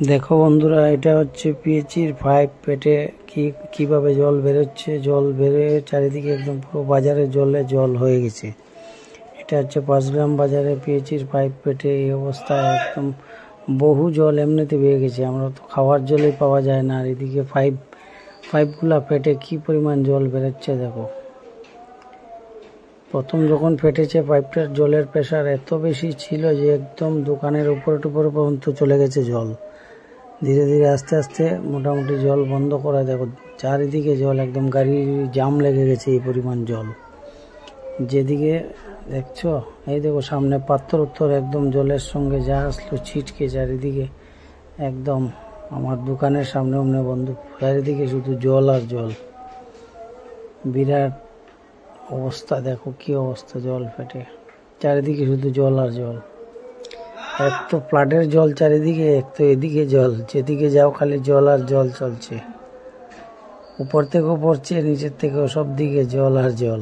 দেখো বন্ধুরা, এটা হচ্ছে পিএইচির পাইপ। পেটে কিভাবে জল বেরোচ্ছে, জল বেরে চারিদিকে একদম পুরো বাজারে জল হয়ে গেছে। এটা হচ্ছে 5 গ্রাম বাজারে পিএইচির পাইপ পেটে এই অবস্থায় একদম বহু জল এমনিতে বেয়ে গেছে। আমরা তো খাওয়ার জলই পাওয়া যায় না, আর এদিকে পাইপগুলা পেটে কি পরিমাণ জল বেরোচ্ছে দেখো। প্রথম যখন ফেটেছে পাইপটার জলের প্রেশার এত বেশি ছিল যে একদম দোকানের উপরে পর্যন্ত চলে গেছে জল। ধীরে ধীরে আস্তে আস্তে মোটামুটি জল বন্ধ করে দেখো চারিদিকে জল, একদম গাড়ির জাম লেগে গেছে এই পরিমাণ জল। যেদিকে দেখছো এই দেখো সামনে পাথর উত্তর একদম জলের সঙ্গে যা আসলো ছিটকে চারিদিকে একদম আমার দোকানের সামনে বন্ধু, চারিদিকে শুধু জল আর জল। বিরাট অবস্থা, দেখো কি অবস্থা, জল ফেটে চারিদিকে শুধু জল আর জল। এক তো ফ্লাডের জল চারিদিকে, এক তো এদিকে জল, যেদিকে যাও খালি জল আর জল চলছে। উপর থেকেও পড়ছে, নিচের থেকেও, সব দিকে জল আর জল।